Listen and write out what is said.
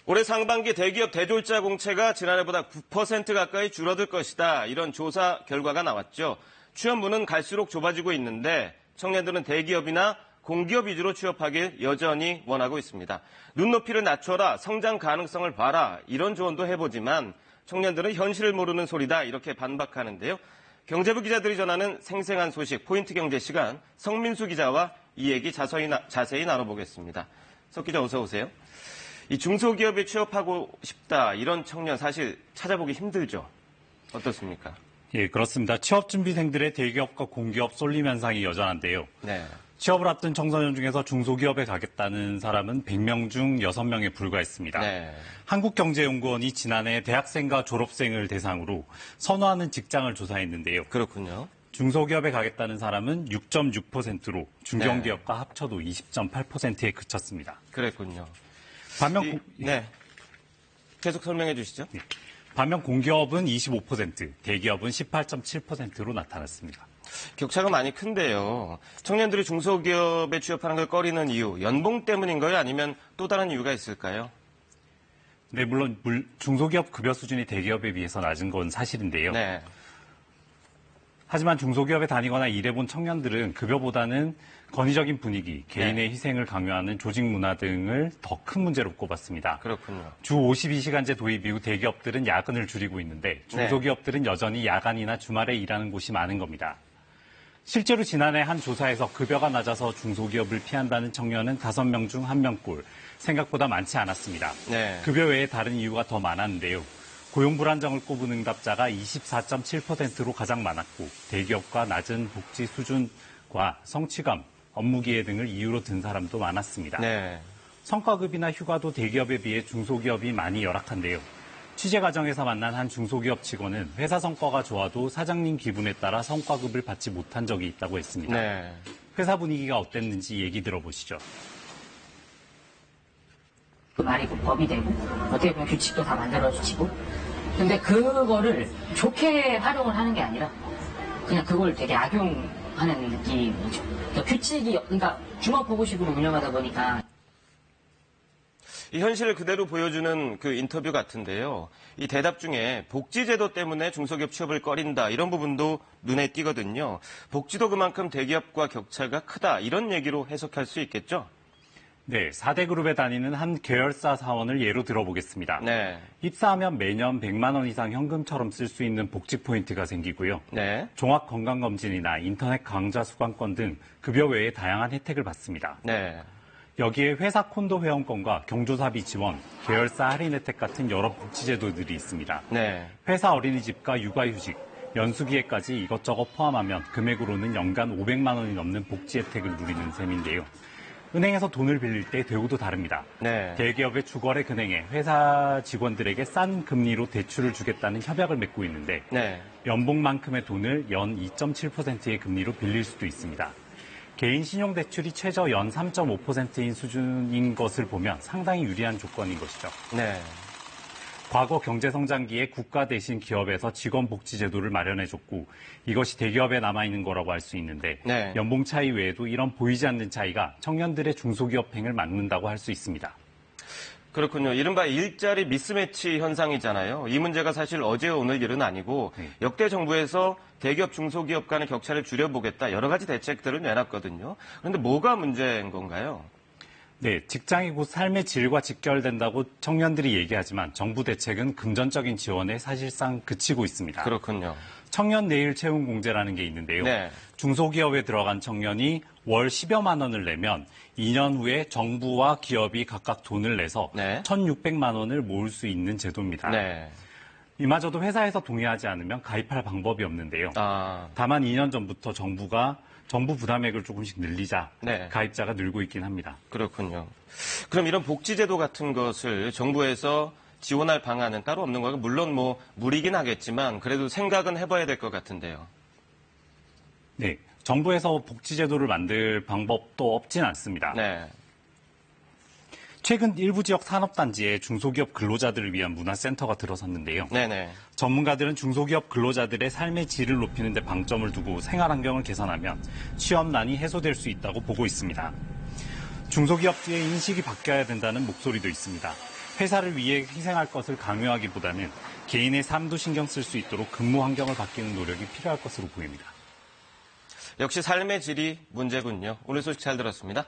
올해 상반기 대기업 대졸자 공채가 지난해보다 9% 가까이 줄어들 것이다. 이런 조사 결과가 나왔죠. 취업문은 갈수록 좁아지고 있는데 청년들은 대기업이나 공기업 위주로 취업하길 여전히 원하고 있습니다. 눈높이를 낮춰라, 성장 가능성을 봐라 이런 조언도 해보지만 청년들은 현실을 모르는 소리다 이렇게 반박하는데요. 경제부 기자들이 전하는 생생한 소식 포인트 경제 시간 성민수 기자와 이 얘기 자세히 나눠보겠습니다. 석 기자 어서 오세요. 이 중소기업에 취업하고 싶다 이런 청년 사실 찾아보기 힘들죠. 어떻습니까? 예, 그렇습니다. 취업준비생들의 대기업과 공기업 쏠림 현상이 여전한데요. 네. 취업을 앞둔 청소년 중에서 중소기업에 가겠다는 사람은 100명 중 6명에 불과했습니다. 네. 한국경제연구원이 지난해 대학생과 졸업생을 대상으로 선호하는 직장을 조사했는데요. 그렇군요. 중소기업에 가겠다는 사람은 6.6%로 중견기업과 합쳐도 20.8%에 그쳤습니다. 그랬군요. 반면 네. 계속 설명해 주시죠. 네. 반면 공기업은 25%, 대기업은 18.7%로 나타났습니다. 격차가 많이 큰데요. 청년들이 중소기업에 취업하는 걸 꺼리는 이유, 연봉 때문인가요? 아니면 또 다른 이유가 있을까요? 네, 물론 중소기업 급여 수준이 대기업에 비해서 낮은 건 사실인데요. 네. 하지만 중소기업에 다니거나 일해본 청년들은 급여보다는 건의적인 분위기, 개인의 희생을 강요하는 조직 문화 등을 더 큰 문제로 꼽았습니다. 그렇군요. 주 52시간제 도입 이후 대기업들은 야근을 줄이고 있는데 중소기업들은 여전히 야간이나 주말에 일하는 곳이 많은 겁니다. 실제로 지난해 한 조사에서 급여가 낮아서 중소기업을 피한다는 청년은 5명 중 1명꼴, 생각보다 많지 않았습니다. 네. 급여 외에 다른 이유가 더 많았는데요. 고용 불안정을 꼽은 응답자가 24.7%로 가장 많았고 대기업과 낮은 복지 수준과 성취감, 업무기회 등을 이유로 든 사람도 많았습니다. 네. 성과급이나 휴가도 대기업에 비해 중소기업이 많이 열악한데요. 취재 과정에서 만난 한 중소기업 직원은 회사 성과가 좋아도 사장님 기분에 따라 성과급을 받지 못한 적이 있다고 했습니다. 네. 회사 분위기가 어땠는지 얘기 들어보시죠. 말이 법이 되고 어떻게 보면 규칙도 다 만들어주시고 근데 그거를 좋게 활용을 하는 게 아니라 그냥 그걸 되게 악용하는 느낌이죠. 그러니까 규칙이 그러니까 주먹보고식으로 운영하다 보니까 이 현실을 그대로 보여주는 그 인터뷰 같은데요. 이 대답 중에 복지제도 때문에 중소기업 취업을 꺼린다 이런 부분도 눈에 띄거든요. 복지도 그만큼 대기업과 격차가 크다 이런 얘기로 해석할 수 있겠죠? 네, 4대 그룹에 다니는 한 계열사 사원을 예로 들어보겠습니다. 네. 입사하면 매년 100만 원 이상 현금처럼 쓸 수 있는 복지 포인트가 생기고요. 네. 종합 건강검진이나 인터넷 강좌 수강권 등 급여 외에 다양한 혜택을 받습니다. 네. 여기에 회사 콘도 회원권과 경조사비 지원, 계열사 할인 혜택 같은 여러 복지제도들이 있습니다. 네. 회사 어린이집과 육아휴직, 연수기회까지 이것저것 포함하면 금액으로는 연간 500만 원이 넘는 복지 혜택을 누리는 셈인데요. 은행에서 돈을 빌릴 때 대우도 다릅니다. 네. 대기업의 주거래 은행에 회사 직원들에게 싼 금리로 대출을 주겠다는 협약을 맺고 있는데 네. 연봉만큼의 돈을 연 2.7%의 금리로 빌릴 수도 있습니다. 개인 신용대출이 최저 연 3.5%인 수준인 것을 보면 상당히 유리한 조건인 것이죠. 네. 과거 경제성장기에 국가 대신 기업에서 직원복지제도를 마련해줬고 이것이 대기업에 남아있는 거라고 할 수 있는데 네. 연봉 차이 외에도 이런 보이지 않는 차이가 청년들의 중소기업행을 막는다고 할 수 있습니다. 그렇군요. 이른바 일자리 미스매치 현상이잖아요. 이 문제가 사실 어제 오늘 일은 아니고 역대 정부에서 대기업 중소기업 간의 격차를 줄여보겠다 여러 가지 대책들을 내놨거든요. 그런데 뭐가 문제인 건가요? 네, 직장이 곧 삶의 질과 직결된다고 청년들이 얘기하지만 정부 대책은 금전적인 지원에 사실상 그치고 있습니다. 그렇군요. 청년 내일 채용 공제라는 게 있는데요. 네. 중소기업에 들어간 청년이 월 10여만 원을 내면 2년 후에 정부와 기업이 각각 돈을 내서 네. 1,600만 원을 모을 수 있는 제도입니다. 네. 이마저도 회사에서 동의하지 않으면 가입할 방법이 없는데요. 아. 다만 2년 전부터 정부 부담액을 조금씩 늘리자 네. 가입자가 늘고 있긴 합니다. 그렇군요. 그럼 이런 복지제도 같은 것을 정부에서 지원할 방안은 따로 없는 거고 물론 뭐 무리긴 하겠지만 그래도 생각은 해봐야 될 것 같은데요. 네, 정부에서 복지제도를 만들 방법도 없진 않습니다. 네. 최근 일부 지역 산업단지에 중소기업 근로자들을 위한 문화센터가 들어섰는데요. 네네. 전문가들은 중소기업 근로자들의 삶의 질을 높이는 데 방점을 두고 생활환경을 개선하면 취업난이 해소될 수 있다고 보고 있습니다. 중소기업주의 인식이 바뀌어야 된다는 목소리도 있습니다. 회사를 위해 희생할 것을 강요하기보다는 개인의 삶도 신경 쓸 수 있도록 근무 환경을 바뀌는 노력이 필요할 것으로 보입니다. 역시 삶의 질이 문제군요. 오늘 소식 잘 들었습니다.